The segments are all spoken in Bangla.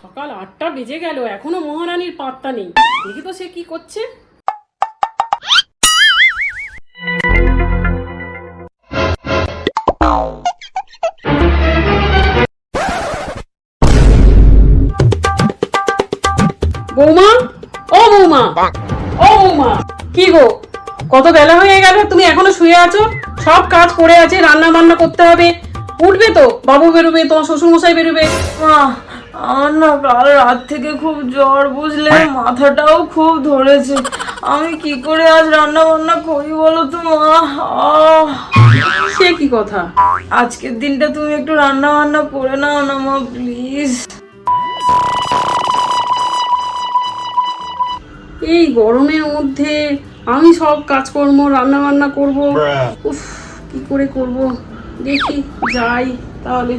সকাল 8টা বেজে গেল, এখনো মহারানীর পাত্তা নেই। দেখি তো সে কি করছে। বৌমা, ও বৌমা, ও বৌমা, কি গো কত বেলা হয়ে গেল, তুমি এখনো শুয়ে আছো? সব কাজ পড়ে আছে, রান্না বান্না করতে হবে। উঠবে তো, বাবু বেরোবে, তোমার শ্বশুর মশাই বেরোবে। আমার না কাল রাত থেকে খুব জ্বর, বুঝলে, মাথাটাও খুব ধরেছে। আমি কি করে আজ রান্না বান্না করি বলো তো মা? সে কি কথা? আজকের দিনটা তুমি একটু রান্না বান্না করে নাও না মা, প্লিজ। এই গরমের মধ্যে আমি সব কাজকর্ম রান্না বান্না করবো? উফ, কি করে করব, দেখি যাই তাহলে।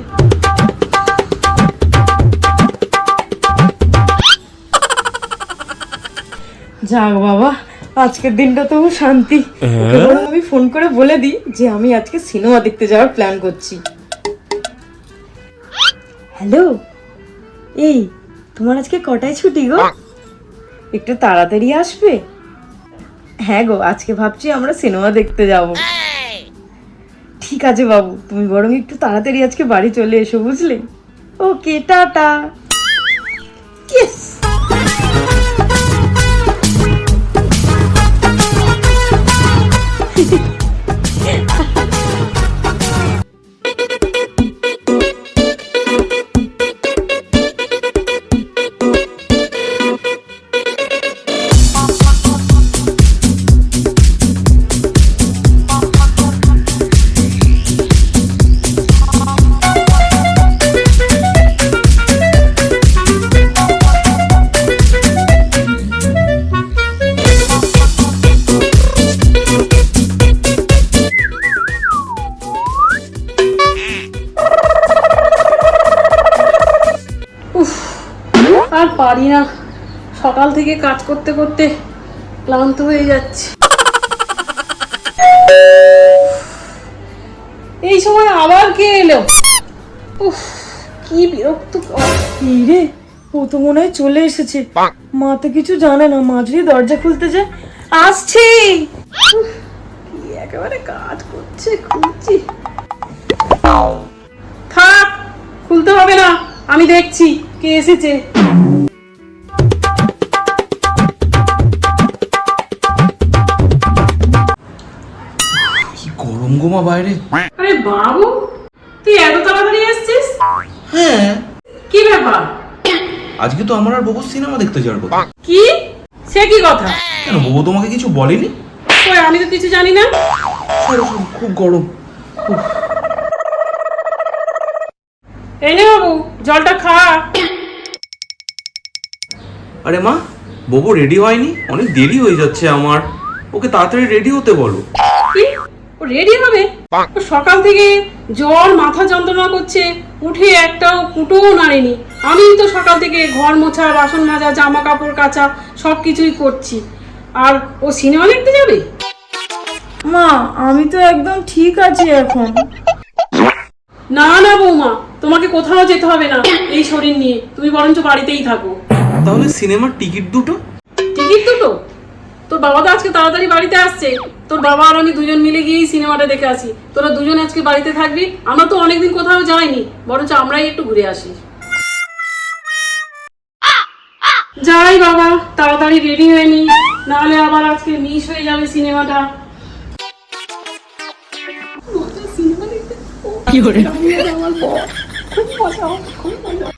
যাক বাবা, আজকের দিনটা তো শান্তি। ওকে বরং আমি ফোন করে বলে দিই যে আমি আজকে সিনেমা দেখতে যাওয়ার প্ল্যান করছি। হ্যালো, এই তোমার আজকে কটায় ছুটি গো? একটু তাড়াতাড়ি আসবে। হ্যাঁ গো, আজকে ভাবছি আমরা সিনেমা দেখতে যাব। ঠিক আছে বাবু, তুমি বরং একটু তাড়াতাড়ি আজকে বাড়ি চলে এসো, বুঝলে? ওকে, টাটা। ইয়েস। আর পারি না, সকাল থেকে কাজ করতে করতে ক্লান্ত হয়ে যাচ্ছে। এই সময় আবার কে এলো? উফ, কি বিরক্ত। এই রে, ও তো মনে হয় চলে এসেছে। মা তো কিছু জানে না, মা যদি দরজা খুলতে যায়। আসছি। কি একেবারে কাজ করছে, খুলছি। থাক, খুলতে হবে না, আমি দেখছি কে এসেছে। কি গরম গো মা বাইরে। আরে বাবু, তুই এত তাড়াতাড়ি এসেছিস? হ্যাঁ, কি ব্যাপার? আজকে তো আমার আর বাবু সিনেমা দেখতে যাওয়ার কথা। কি? সে কি কথা? কেন, বাবু তোমাকে কিছু বলেনি? কই, আমি তো কিছু জানি না। সরো সরো, খুব গরম। উফ। এই নে বাবু, জলটা খা। আরে মা, বাবু রেডি হয়নি, অনেক দেরি হয়ে যাচ্ছে আমার। ওকে তাড়াতাড়ি রেডি হতে বলো। কি? ও রেডি হবে? ও সকাল থেকে জ্বর, মাথা যন্ত্রণা করছে, উঠে একটাও কুটোও নাড়েনি। আমি তো সকাল থেকে ঘর মোছা, বাসন মাজা, জামা কাপড় কাচা সব কিছুই করছি। আর ও সিনেমা দেখতে যাবে? মা, আমি তো একদম ঠিক আছি এখন। না না বৌমা, তোমাকে কোথাও যেতে হবে না এই শরীর নিয়ে, তুমি বরঞ্চ বাড়িতেই থাকো। তাহলে সিনেমার টিকিট দুটো? টিকিট দুটো? তোর বাবা তো আজকে তাড়াতাড়ি বাড়িতে আসছে, তোর বাবা আর আমি দুজন মিলে গিয়েই সিনেমাটা দেখে আসি। তোরা দুজন আজকে বাড়িতে থাকবি, আমরা তো অনেকদিন কোথাও যাইনি, বরঞ্চ আমরাই একটু ঘুরে আসি। যাই বাবা, তাড়াতাড়ি রেডি হয়ে নি, নাহলে আবার আজকে মিস হয়ে যাবে সিনেমাটা। সিনেমা দেখতে কি করে আমার বর, খুব মজা, খুব মজা।